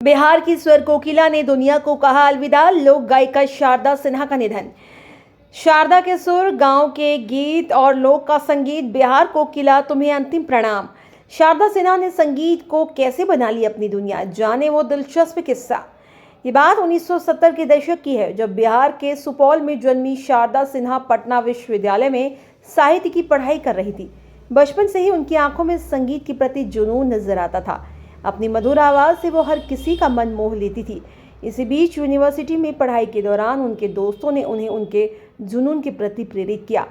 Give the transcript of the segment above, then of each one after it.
बिहार की स्वर कोकिला ने दुनिया को कहा अलविदा। लोक गायिका शारदा सिन्हा का निधन। शारदा के सुर, गांव के गीत और लोक का संगीत। बिहार कोकिला, तुम्हें अंतिम प्रणाम। शारदा सिन्हा ने संगीत को कैसे बना ली अपनी दुनिया, जाने वो दिलचस्प किस्सा। ये बात 1970 के दशक की है, जब बिहार के सुपौल में जन्मी शारदा सिन्हा पटना विश्वविद्यालय में साहित्य की पढ़ाई कर रही थी। बचपन से ही उनकी आंखों में संगीत के प्रति जुनून नजर आता था। अपनी मधुर आवाज़ से वो हर किसी का मन मोह लेती थी। इसी बीच यूनिवर्सिटी में पढ़ाई के दौरान उनके दोस्तों ने उन्हें उनके जुनून के प्रति प्रेरित किया।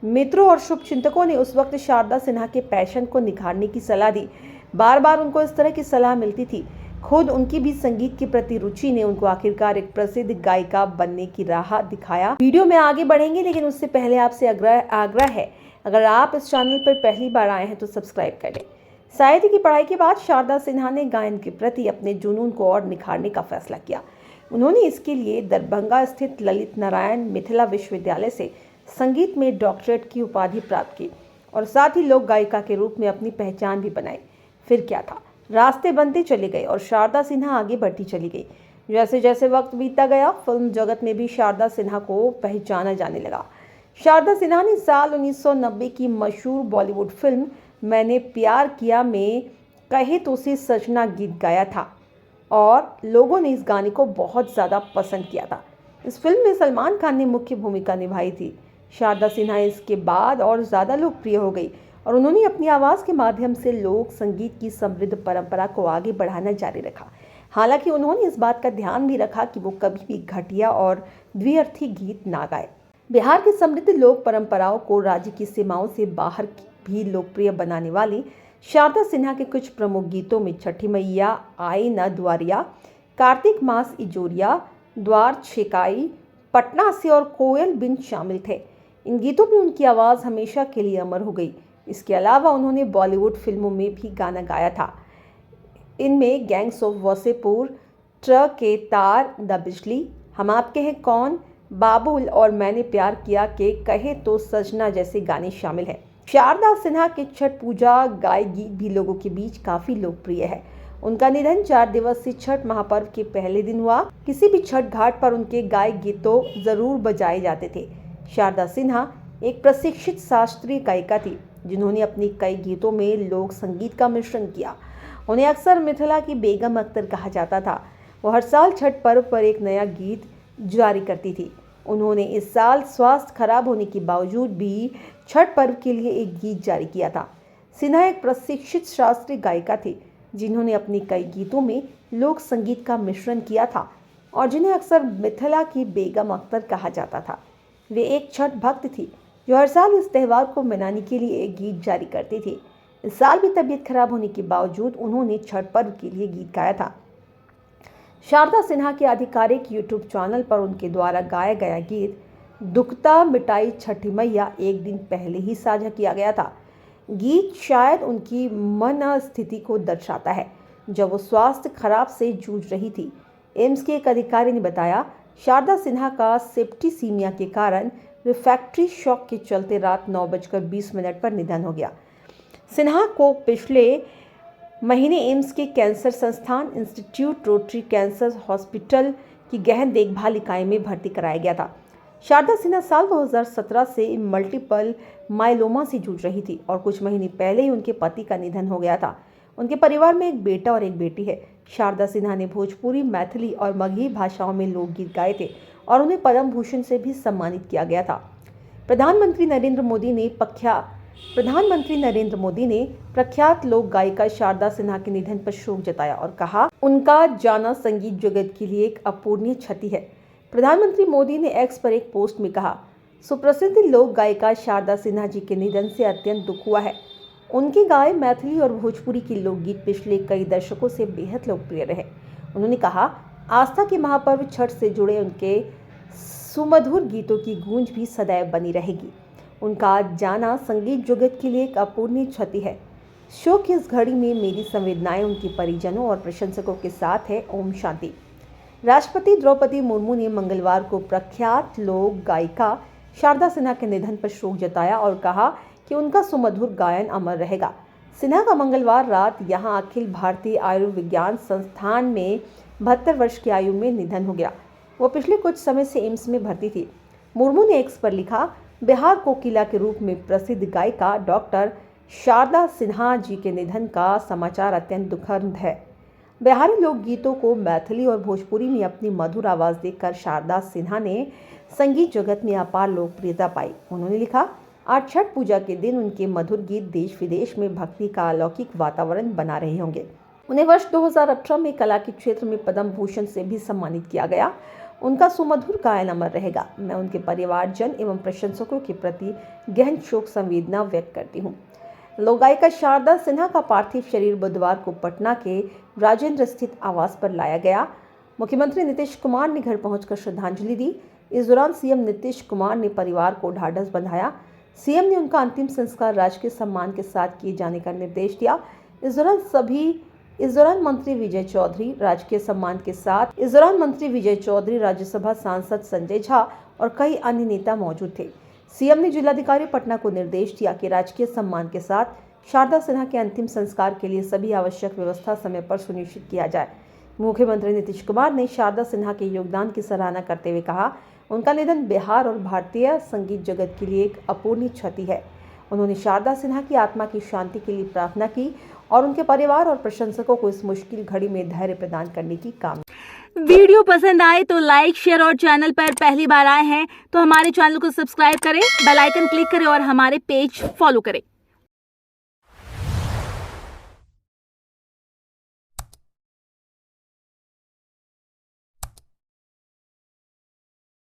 मित्रों और शुभचिंतकों ने उस वक्त शारदा सिन्हा के पैशन को निखारने की सलाह दी। बार बार उनको इस तरह की सलाह मिलती थी। खुद उनकी भी संगीत के प्रति रुचि ने उनको आखिरकार एक प्रसिद्ध गायिका बनने की राह दिखाया। वीडियो में आगे बढ़ेंगे, लेकिन उससे पहले आपसे आग्रह है, अगर आप इस चैनल पर पहली बार आए हैं तो सब्सक्राइब करें। साहित्य की पढ़ाई के बाद शारदा सिन्हा ने गायन के प्रति अपने जुनून को और निखारने का फैसला किया। उन्होंने इसके लिए दरभंगा स्थित ललित नारायण मिथिला विश्वविद्यालय से संगीत में डॉक्टरेट की उपाधि प्राप्त की और साथ ही लोक गायिका के रूप में अपनी पहचान भी बनाई। फिर क्या था, रास्ते बनते चले गए और शारदा सिन्हा आगे बढ़ती चली गई। जैसे जैसे वक्त बीतता गया, फिल्म जगत में भी शारदा सिन्हा को पहचाना जाने लगा। शारदा सिन्हा ने साल 1990 की मशहूर बॉलीवुड फिल्म मैंने प्यार किया में कहे तो से सजना गीत गाया था और लोगों ने इस गाने को बहुत ज़्यादा पसंद किया था। इस फिल्म में सलमान खान ने मुख्य भूमिका निभाई थी। शारदा सिन्हा इसके बाद और ज़्यादा लोकप्रिय हो गई और उन्होंने अपनी आवाज़ के माध्यम से लोक संगीत की समृद्ध परंपरा को आगे बढ़ाना जारी रखा। हालांकि उन्होंने इस बात का ध्यान भी रखा कि वो कभी भी घटिया और द्व्यर्थी गीत ना गाए। बिहार की समृद्ध लोक परंपराओं को राज्य की सीमाओं से बाहर भी लोकप्रिय बनाने वाली शारदा सिन्हा के कुछ प्रमुख गीतों में छठी मैया आई न द्वारिया, कार्तिक मास इजोरिया, द्वार छेकाई, पटना से और कोयल बिन शामिल थे। इन गीतों में उनकी आवाज़ हमेशा के लिए अमर हो गई। इसके अलावा उन्होंने बॉलीवुड फिल्मों में भी गाना गाया था। इनमें गैंग्स ऑफ वासेपुर, ट्रक के तार, द बिजली, हम आपके हैं कौन, बाबुल और मैंने प्यार किया के कहे तो सजना जैसे गाने शामिल हैं। शारदा सिन्हा के छठ पूजा गाय गीत भी लोगों के बीच काफी लोकप्रिय है। उनका निधन 4 दिवसीय छठ महापर्व के पहले दिन हुआ। किसी भी छठ घाट पर उनके गाय गीतों जरूर बजाए जाते थे। शारदा सिन्हा एक प्रशिक्षित शास्त्रीय गायिका थी, जिन्होंने अपनी कई गीतों में लोक संगीत का मिश्रण किया। उन्हें अक्सर मिथिला की बेगम अख्तर कहा जाता था। वो हर साल छठ पर्व पर एक नया गीत जारी करती थी। उन्होंने इस साल स्वास्थ्य खराब होने के बावजूद भी छठ पर्व के लिए एक गीत जारी किया था। सिन्हा एक प्रशिक्षित शास्त्रीय गायिका थी, जिन्होंने अपनी कई गीतों में लोक संगीत का मिश्रण किया था और जिन्हें अक्सर मिथिला की बेगम अख्तर कहा जाता था। वे एक छठ भक्त थी, जो हर साल इस त्यौहार को मनाने के लिए एक गीत जारी करती थी। इस साल भी तबीयत खराब होने के बावजूद उन्होंने छठ पर्व के लिए गीत गाया था। शारदा सिन्हा के आधिकारिक यूट्यूब चैनल पर उनके द्वारा गाया गया गीत दुखता मिटाई छठी मैया एक दिन पहले ही साझा किया गया था। गीत शायद उनकी मन स्थिति को दर्शाता है, जब वो स्वास्थ्य खराब से जूझ रही थी। एम्स के एक अधिकारी ने बताया, शारदा सिन्हा का सेप्टिसीमिया के कारण रिफ्रैक्टरी शॉक के चलते रात 9:20 पर निधन हो गया। सिन्हा को पिछले महीने एम्स के कैंसर संस्थान इंस्टीट्यूट रोटरी कैंसर हॉस्पिटल की गहन देखभाल इकाई में भर्ती कराया गया था। शारदा सिन्हा साल 2017 से मल्टीपल माइलोमा से जूझ रही थी और कुछ महीने पहले ही उनके पति का निधन हो गया था। उनके परिवार में एक बेटा और एक बेटी है। शारदा सिन्हा ने भोजपुरी, मैथिली और मगही भाषाओं में लोकगीत गाए थे और उन्हें पद्म भूषण से भी सम्मानित किया गया था। प्रधानमंत्री नरेंद्र मोदी ने प्रख्यात लोक गायिका शारदा सिन्हा के निधन पर शोक जताया और कहा, उनका जाना संगीत जगत के लिए एक अपूरणीय क्षति है। प्रधानमंत्री मोदी ने एक्स पर एक पोस्ट में कहा, सुप्रसिद्ध लोक गायिका शारदा सिन्हा जी के निधन से अत्यंत दुख हुआ है। उनके गाए मैथिली और भोजपुरी के लोकगीत पिछले कई दशकों से बेहद लोकप्रिय रहे। उन्होंने कहा, आस्था के महापर्व छठ से जुड़े उनके सुमधुर गीतों की गूंज भी सदैव बनी रहेगी। उनका जाना संगीत जगत के लिए एक अपूरणीय क्षति है। शोक की इस घड़ी में मेरी संवेदनाएं उनके परिजनों और प्रशंसकों के साथ है। ओम शांति। राष्ट्रपति द्रौपदी मुर्मू ने मंगलवार को प्रख्यात लोक गायिका शारदा सिन्हा के निधन पर शोक जताया और कहा कि उनका सुमधुर गायन अमर रहेगा। सिन्हा का मंगलवार रात यहां अखिल भारतीय आयुर्विज्ञान संस्थान में 72 वर्ष की आयु में निधन हो गया। वो पिछले कुछ समय से एम्स में भर्ती थी। मुर्मू ने एक्स पर लिखा, बिहार कोकिला के रूप में प्रसिद्ध गायिका डॉक्टर शारदा सिन्हा जी के निधन का समाचार अत्यंत दुखद है। बिहारी लोकगीतों को मैथिली और भोजपुरी में अपनी मधुर आवाज देकर शारदा सिन्हा ने संगीत जगत में अपार लोकप्रियता पाई। उन्होंने लिखा, आज छठ पूजा के दिन उनके मधुर गीत देश विदेश में भक्ति का अलौकिक वातावरण बना रहे होंगे। उन्हें वर्ष 2018 में कला के क्षेत्र में पद्म भूषण से भी सम्मानित किया गया। उनका सुमधुर गायन अमर रहेगा। मैं उनके परिवारजन एवं प्रशंसकों के प्रति गहन शोक संवेदना व्यक्त करती हूँ। लोक गायिका शारदा सिन्हा का पार्थिव शरीर बुधवार को पटना के राजेंद्र स्थित आवास पर लाया गया। मुख्यमंत्री नीतीश कुमार ने घर पहुंचकर श्रद्धांजलि दी। इस दौरान सीएम नीतीश कुमार ने परिवार को ढाढ़स बंधाया। सीएम ने उनका अंतिम संस्कार राजकीय सम्मान के साथ किए जाने का निर्देश दिया। इस दौरान मंत्री विजय चौधरी, राजकीय सम्मान के साथ मंत्री विजय चौधरी, राज्यसभा सांसद संजय झा और कई अन्य नेता मौजूद थे। सीएम ने जिलाधिकारी पटना को निर्देश दिया कि राजकीय सम्मान के साथ शारदा सिन्हा के अंतिम संस्कार के लिए सभी आवश्यक व्यवस्था समय पर सुनिश्चित किया जाए। मुख्यमंत्री नीतीश कुमार ने शारदा सिन्हा के योगदान की सराहना करते हुए कहा, उनका निधन बिहार और भारतीय संगीत जगत के लिए एक अपूर्णीय क्षति है। उन्होंने शारदा सिन्हा की आत्मा की शांति के लिए प्रार्थना की और उनके परिवार और प्रशंसकों को इस मुश्किल घड़ी में धैर्य प्रदान करने की कामना। वीडियो पसंद आए तो लाइक, शेयर और चैनल पर पहली बार आए हैं तो हमारे चैनल को सब्सक्राइब करें, बेल आइकन क्लिक करें और हमारे पेज फॉलो करें।